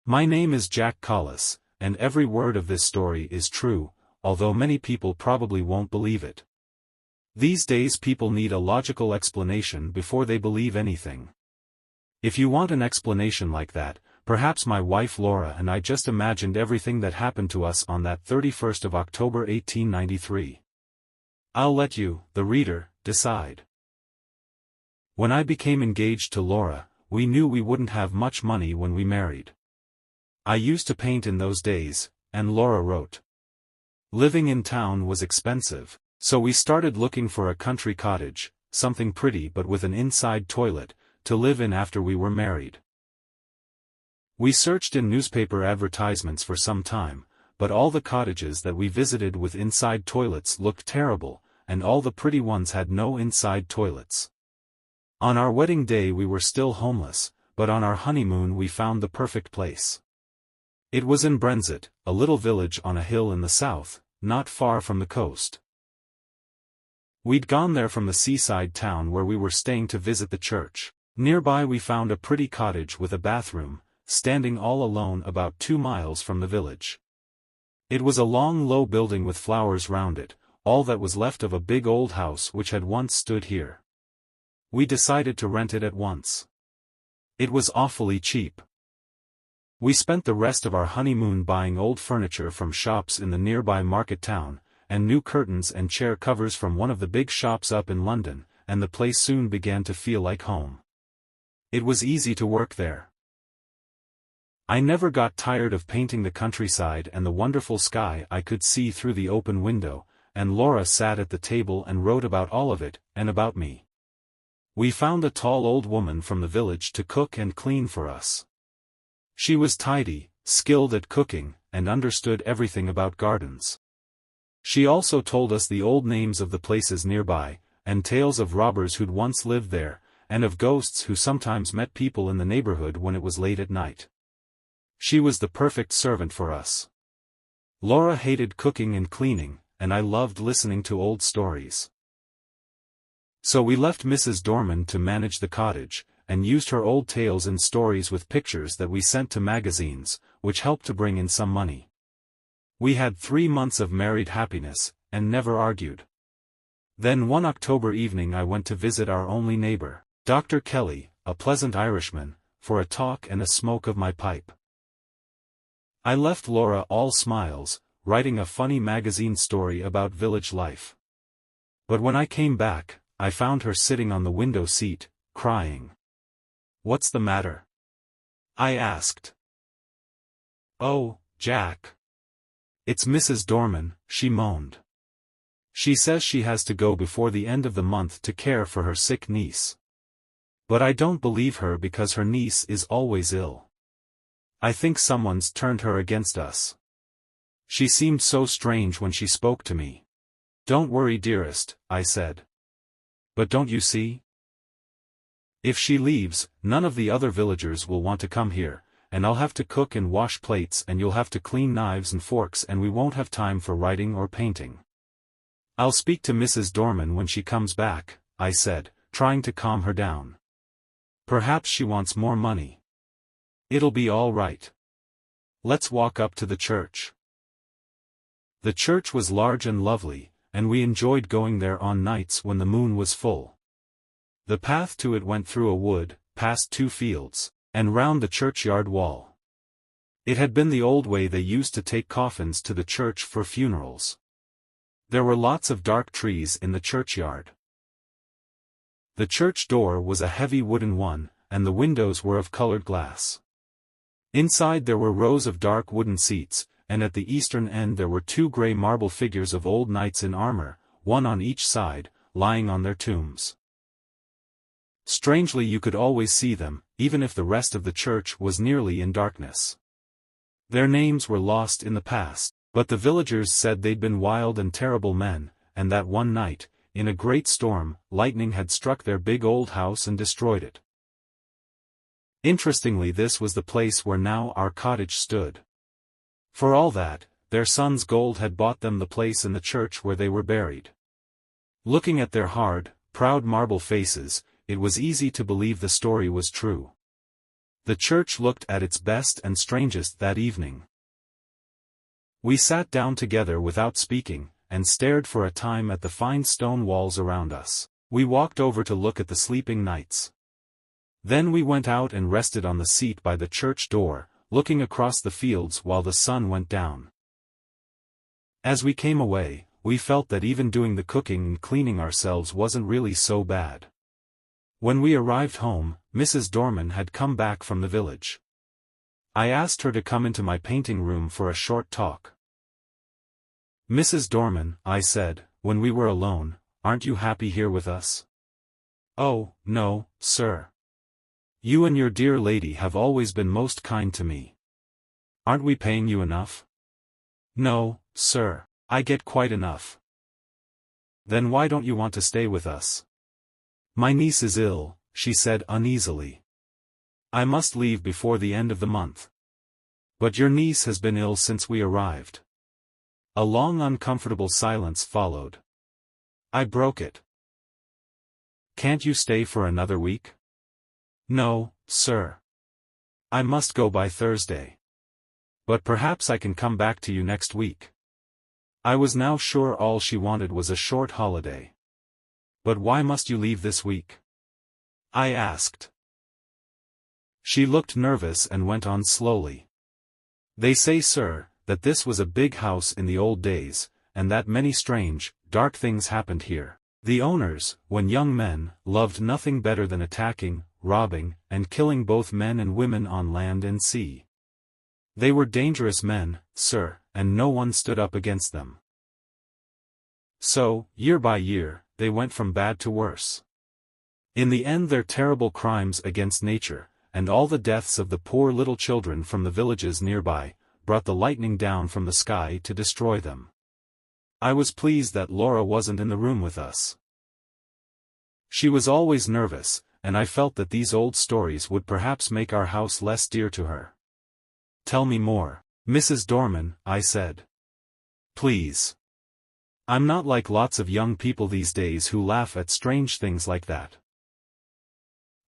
My name is Jack Collis, and every word of this story is true, although many people probably won't believe it. These days people need a logical explanation before they believe anything. If you want an explanation like that, perhaps my wife Laura and I just imagined everything that happened to us on that 31st of October 1893. I'll let you, the reader, decide. When I became engaged to Laura, we knew we wouldn't have much money when we married. I used to paint in those days, and Laura wrote. Living in town was expensive, so we started looking for a country cottage, something pretty but with an inside toilet, to live in after we were married. We searched in newspaper advertisements for some time, but all the cottages that we visited with inside toilets looked terrible, and all the pretty ones had no inside toilets. On our wedding day we were still homeless, but on our honeymoon we found the perfect place. It was in Brenzett, a little village on a hill in the south, not far from the coast. We'd gone there from the seaside town where we were staying to visit the church. Nearby we found a pretty cottage with a bathroom, standing all alone about 2 miles from the village. It was a long low building with flowers round it, all that was left of a big old house which had once stood here. We decided to rent it at once. It was awfully cheap. We spent the rest of our honeymoon buying old furniture from shops in the nearby market town, and new curtains and chair covers from one of the big shops up in London, and the place soon began to feel like home. It was easy to work there. I never got tired of painting the countryside and the wonderful sky I could see through the open window, and Laura sat at the table and wrote about all of it, and about me. We found a tall old woman from the village to cook and clean for us. She was tidy, skilled at cooking, and understood everything about gardens. She also told us the old names of the places nearby, and tales of robbers who'd once lived there, and of ghosts who sometimes met people in the neighborhood when it was late at night. She was the perfect servant for us. Laura hated cooking and cleaning, and I loved listening to old stories. So we left Mrs. Dorman to manage the cottage, and used her old tales and stories with pictures that we sent to magazines, which helped to bring in some money. We had 3 months of married happiness, and never argued. Then one October evening I went to visit our only neighbor, Dr. Kelly, a pleasant Irishman, for a talk and a smoke of my pipe. I left Laura all smiles, writing a funny magazine story about village life. But when I came back, I found her sitting on the window seat, crying. "What's the matter?" I asked. "Oh, Jack. It's Mrs. Dorman," she moaned. "She says she has to go before the end of the month to care for her sick niece. But I don't believe her because her niece is always ill. I think someone's turned her against us. She seemed so strange when she spoke to me." "Don't worry, dearest," I said. "But don't you see? If she leaves, none of the other villagers will want to come here, and I'll have to cook and wash plates and you'll have to clean knives and forks and we won't have time for writing or painting." "I'll speak to Mrs. Dorman when she comes back," I said, trying to calm her down. "Perhaps she wants more money. It'll be all right. Let's walk up to the church." The church was large and lovely, and we enjoyed going there on nights when the moon was full. The path to it went through a wood, past 2 fields, and round the churchyard wall. It had been the old way they used to take coffins to the church for funerals. There were lots of dark trees in the churchyard. The church door was a heavy wooden one, and the windows were of colored glass. Inside there were rows of dark wooden seats, and at the eastern end there were 2 gray marble figures of old knights in armor, one on each side, lying on their tombs. Strangely you could always see them, even if the rest of the church was nearly in darkness. Their names were lost in the past, but the villagers said they'd been wild and terrible men, and that one night, in a great storm, lightning had struck their big old house and destroyed it. Interestingly, this was the place where now our cottage stood. For all that, their son's gold had bought them the place in the church where they were buried. Looking at their hard, proud marble faces, it was easy to believe the story was true. The church looked at its best and strangest that evening. We sat down together without speaking, and stared for a time at the fine stone walls around us. We walked over to look at the sleeping knights. Then we went out and rested on the seat by the church door, looking across the fields while the sun went down. As we came away, we felt that even doing the cooking and cleaning ourselves wasn't really so bad. When we arrived home, Mrs. Dorman had come back from the village. I asked her to come into my painting room for a short talk. "Mrs. Dorman," I said, when we were alone, "aren't you happy here with us?" "Oh, no, sir. You and your dear lady have always been most kind to me. Aren't we paying you enough?" "No, sir, I get quite enough." "Then why don't you want to stay with us?" "My niece is ill," she said uneasily. "I must leave before the end of the month." "But your niece has been ill since we arrived." A long uncomfortable silence followed. I broke it. "Can't you stay for another week?" "No, sir. I must go by Thursday. But perhaps I can come back to you next week." I was now sure all she wanted was a short holiday. "But why must you leave this week?" I asked. She looked nervous and went on slowly. "They say, sir, that this was a big house in the old days, and that many strange, dark things happened here. The owners, when young men, loved nothing better than attacking, robbing, and killing both men and women on land and sea. They were dangerous men, sir, and no one stood up against them. So, year by year, they went from bad to worse. In the end their terrible crimes against nature, and all the deaths of the poor little children from the villages nearby, brought the lightning down from the sky to destroy them." I was pleased that Laura wasn't in the room with us. She was always nervous, and I felt that these old stories would perhaps make our house less dear to her. "Tell me more, Mrs. Dorman," I said. "Please. I'm not like lots of young people these days who laugh at strange things like that."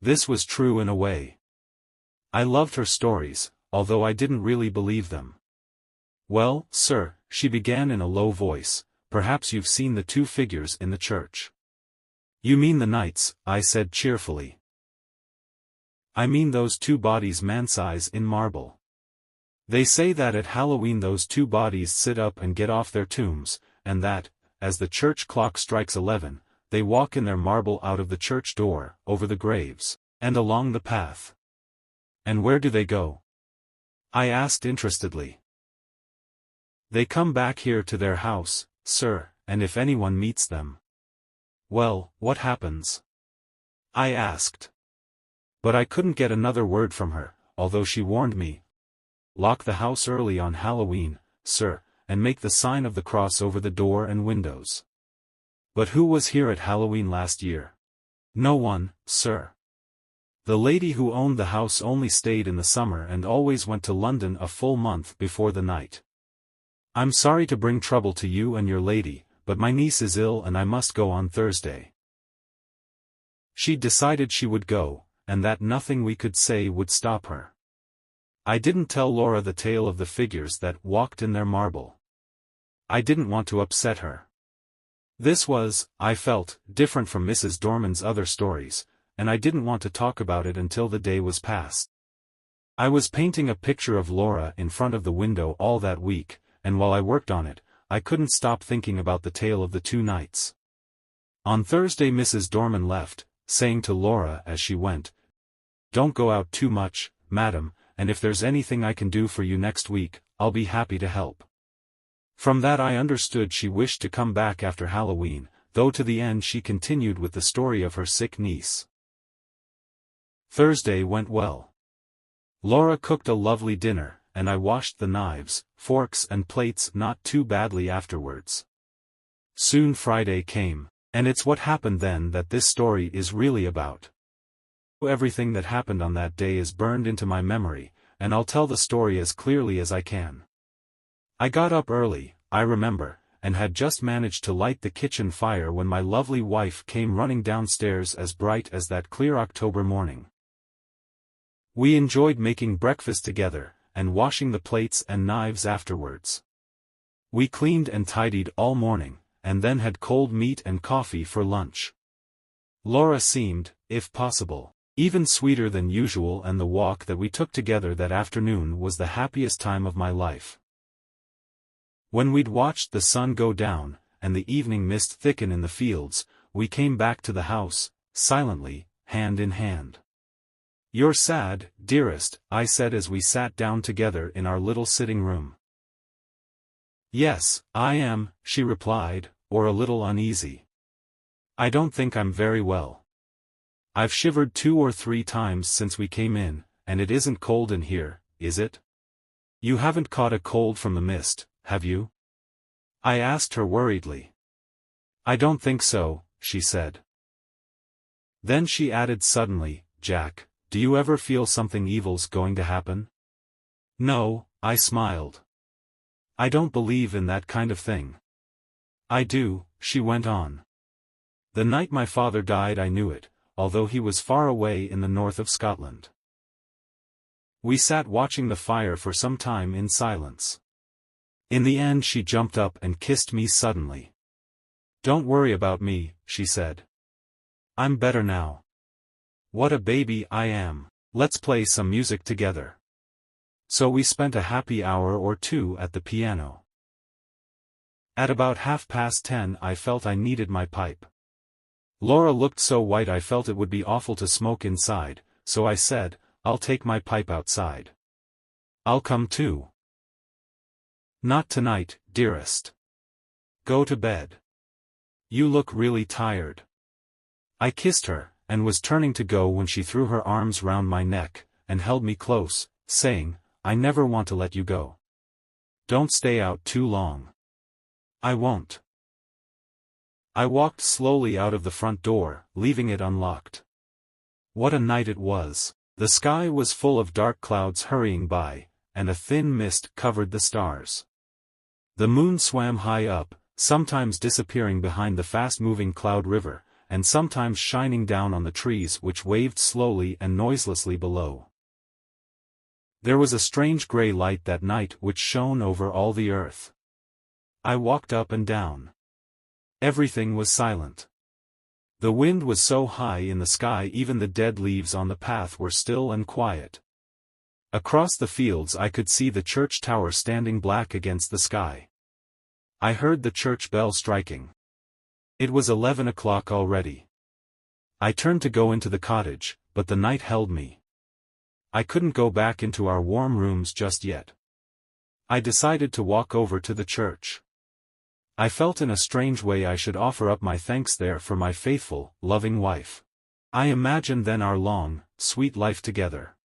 This was true in a way. I loved her stories, although I didn't really believe them. "Well, sir," she began in a low voice, "perhaps you've seen the two figures in the church." "You mean the knights," I said cheerfully. "I mean those two bodies man-size in marble. They say that at Halloween those two bodies sit up and get off their tombs, and that, as the church clock strikes 11, they walk in their marble out of the church door, over the graves, and along the path." "And where do they go?" I asked interestedly. "They come back here to their house, sir, and if anyone meets them." "Well, what happens?" I asked. But I couldn't get another word from her, although she warned me. "Lock the house early on Halloween, sir, and make the sign of the cross over the door and windows." "But who was here at Halloween last year?" "No one, sir. The lady who owned the house only stayed in the summer and always went to London a full month before the night. I'm sorry to bring trouble to you and your lady, but my niece is ill and I must go on Thursday." She'd decided she would go, and that nothing we could say would stop her. I didn't tell Laura the tale of the figures that walked in their marble. I didn't want to upset her. This was, I felt, different from Mrs. Dorman's other stories, and I didn't want to talk about it until the day was past. I was painting a picture of Laura in front of the window all that week, and while I worked on it, I couldn't stop thinking about the tale of the two knights. On Thursday Mrs. Dorman left, saying to Laura as she went, "Don't go out too much, madam, and if there's anything I can do for you next week, I'll be happy to help." From that I understood she wished to come back after Halloween, though to the end she continued with the story of her sick niece. Thursday went well. Laura cooked a lovely dinner, and I washed the knives, forks and plates not too badly afterwards. Soon Friday came, and it's what happened then that this story is really about. Everything that happened on that day is burned into my memory, and I'll tell the story as clearly as I can. I got up early, I remember, and had just managed to light the kitchen fire when my lovely wife came running downstairs as bright as that clear October morning. We enjoyed making breakfast together, and washing the plates and knives afterwards. We cleaned and tidied all morning, and then had cold meat and coffee for lunch. Laura seemed, if possible, even sweeter than usual, and the walk that we took together that afternoon was the happiest time of my life. When we'd watched the sun go down, and the evening mist thicken in the fields, we came back to the house, silently, hand in hand. "You're sad, dearest," I said as we sat down together in our little sitting room. "Yes, I am," she replied, "or a little uneasy. I don't think I'm very well. I've shivered 2 or 3 times since we came in, and it isn't cold in here, is it? You haven't caught a cold from the mist, have you?" I asked her worriedly. "I don't think so," she said. Then she added suddenly, "Jack, do you ever feel something evil's going to happen?" "No," I smiled. "I don't believe in that kind of thing." "I do," she went on. "The night my father died I knew it, although he was far away in the north of Scotland." We sat watching the fire for some time in silence. In the end she jumped up and kissed me suddenly. "Don't worry about me," she said. "I'm better now. What a baby I am. Let's play some music together." So we spent a happy hour or 2 at the piano. At about 10:30 I felt I needed my pipe. Laura looked so white I felt it would be awful to smoke inside, so I said, "I'll take my pipe outside." "I'll come too." "Not tonight, dearest. Go to bed. You look really tired." I kissed her, and was turning to go when she threw her arms round my neck, and held me close, saying, "I never want to let you go. Don't stay out too long." "I won't." I walked slowly out of the front door, leaving it unlocked. What a night it was. The sky was full of dark clouds hurrying by, and a thin mist covered the stars. The moon swam high up, sometimes disappearing behind the fast-moving cloud river, and sometimes shining down on the trees which waved slowly and noiselessly below. There was a strange grey light that night which shone over all the earth. I walked up and down. Everything was silent. The wind was so high in the sky even the dead leaves on the path were still and quiet. Across the fields I could see the church tower standing black against the sky. I heard the church bell striking. It was 11 o'clock already. I turned to go into the cottage, but the night held me. I couldn't go back into our warm rooms just yet. I decided to walk over to the church. I felt in a strange way I should offer up my thanks there for my faithful, loving wife. I imagined then our long, sweet life together.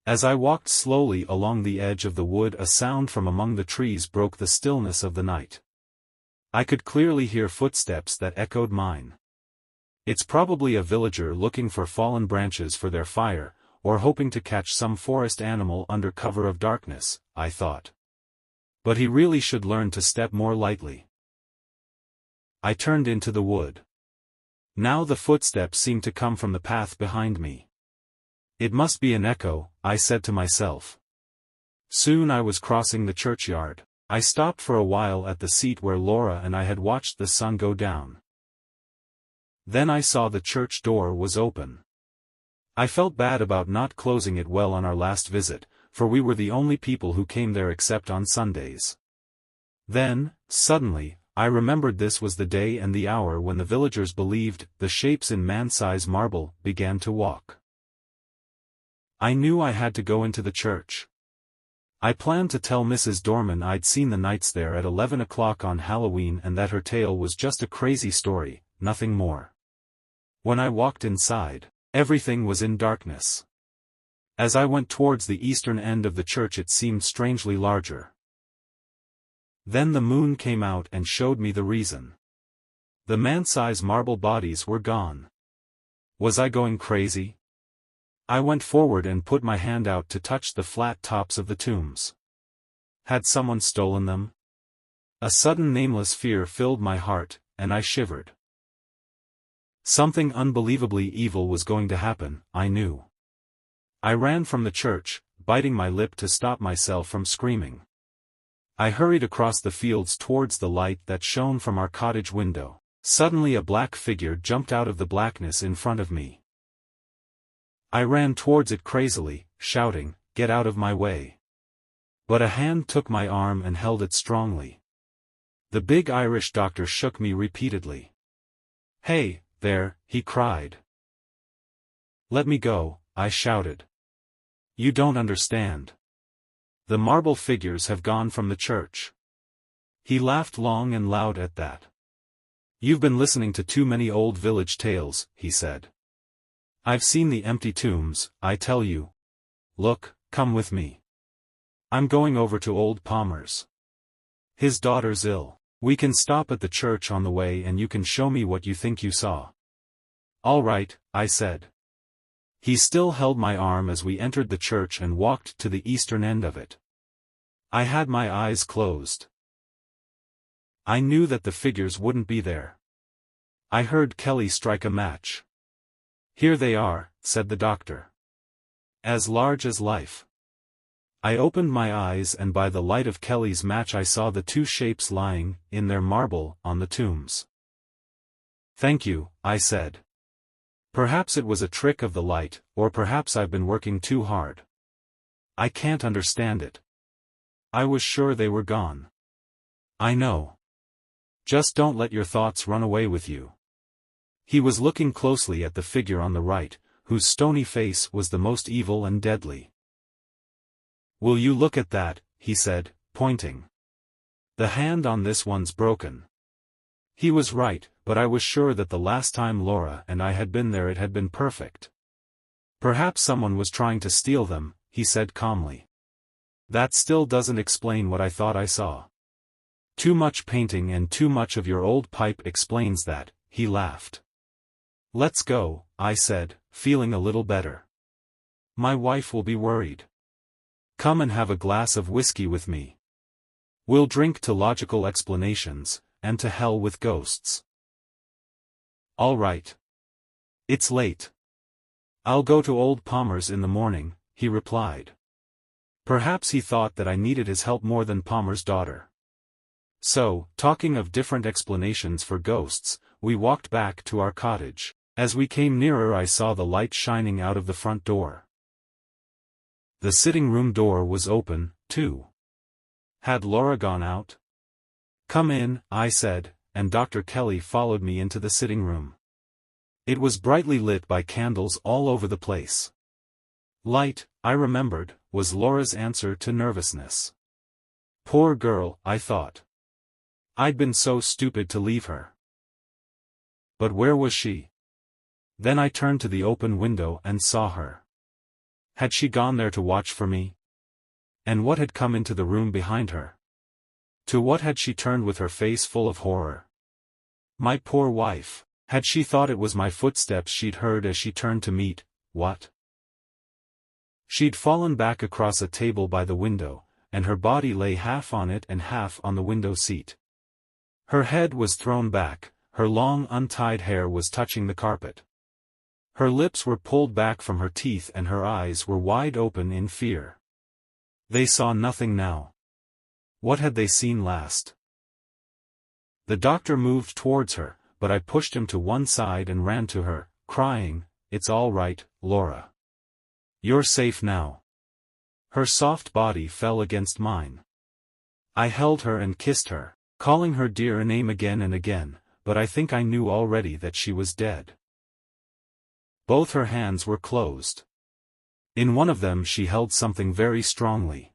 As I walked slowly along the edge of the wood a sound from among the trees broke the stillness of the night. I could clearly hear footsteps that echoed mine. It's probably a villager looking for fallen branches for their fire, or hoping to catch some forest animal under cover of darkness, I thought. But he really should learn to step more lightly. I turned into the wood. Now the footsteps seemed to come from the path behind me. It must be an echo, I said to myself. Soon I was crossing the churchyard. I stopped for a while at the seat where Laura and I had watched the sun go down. Then I saw the church door was open. I felt bad about not closing it well on our last visit, for we were the only people who came there except on Sundays. Then, suddenly, I remembered this was the day and the hour when the villagers believed the shapes in man-size marble began to walk. I knew I had to go into the church. I planned to tell Mrs. Dorman I'd seen the knights there at 11 o'clock on Halloween and that her tale was just a crazy story, nothing more. When I walked inside, everything was in darkness. As I went towards the eastern end of the church it seemed strangely larger. Then the moon came out and showed me the reason. The man-size marble bodies were gone. Was I going crazy? I went forward and put my hand out to touch the flat tops of the tombs. Had someone stolen them? A sudden nameless fear filled my heart, and I shivered. Something unbelievably evil was going to happen, I knew. I ran from the church, biting my lip to stop myself from screaming. I hurried across the fields towards the light that shone from our cottage window. Suddenly a black figure jumped out of the blackness in front of me. I ran towards it crazily, shouting, "Get out of my way!" But a hand took my arm and held it strongly. The big Irish doctor shook me repeatedly. "Hey, there," he cried. "Let me go," I shouted. "You don't understand. The marble figures have gone from the church." He laughed long and loud at that. "You've been listening to too many old village tales," he said. "I've seen the empty tombs, I tell you. Look, come with me. I'm going over to old Palmer's. His daughter's ill. We can stop at the church on the way and you can show me what you think you saw." "All right," I said. He still held my arm as we entered the church and walked to the eastern end of it. I had my eyes closed. I knew that the figures wouldn't be there. I heard Kelly strike a match. "Here they are," said the doctor. "As large as life." I opened my eyes and by the light of Kelly's match I saw the two shapes lying, in their marble, on the tombs. "Thank you," I said. "Perhaps it was a trick of the light, or perhaps I've been working too hard. I can't understand it. I was sure they were gone." "I know. Just don't let your thoughts run away with you." He was looking closely at the figure on the right, whose stony face was the most evil and deadly. "Will you look at that?" he said, pointing. "The hand on this one's broken." He was right, but I was sure that the last time Laura and I had been there it had been perfect. "Perhaps someone was trying to steal them," he said calmly. "That still doesn't explain what I thought I saw." "Too much painting and too much of your old pipe explains that," he laughed. "Let's go," I said, feeling a little better. "My wife will be worried. Come and have a glass of whiskey with me. We'll drink to logical explanations, and to hell with ghosts." "All right. It's late. I'll go to old Palmer's in the morning," he replied. Perhaps he thought that I needed his help more than Palmer's daughter. So, talking of different explanations for ghosts, we walked back to our cottage. As we came nearer I saw the light shining out of the front door. The sitting room door was open, too. Had Laura gone out? "Come in," I said, and Dr. Kelly followed me into the sitting room. It was brightly lit by candles all over the place. Light, I remembered, was Laura's answer to nervousness. Poor girl, I thought. I'd been so stupid to leave her. But where was she? Then I turned to the open window and saw her. Had she gone there to watch for me? And what had come into the room behind her? To what had she turned with her face full of horror? My poor wife. Had she thought it was my footsteps she'd heard as she turned to meet, what? She'd fallen back across a table by the window, and her body lay half on it and half on the window seat. Her head was thrown back, her long untied hair was touching the carpet. Her lips were pulled back from her teeth and her eyes were wide open in fear. They saw nothing now. What had they seen last? The doctor moved towards her, but I pushed him to one side and ran to her, crying, "It's all right, Laura. You're safe now." Her soft body fell against mine. I held her and kissed her, calling her dear name again and again, but I think I knew already that she was dead. Both her hands were closed. In one of them she held something very strongly.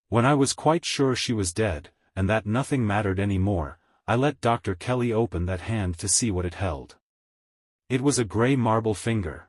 When I was quite sure she was dead, and that nothing mattered any more, I let Dr. Kelly open that hand to see what it held. It was a grey marble finger.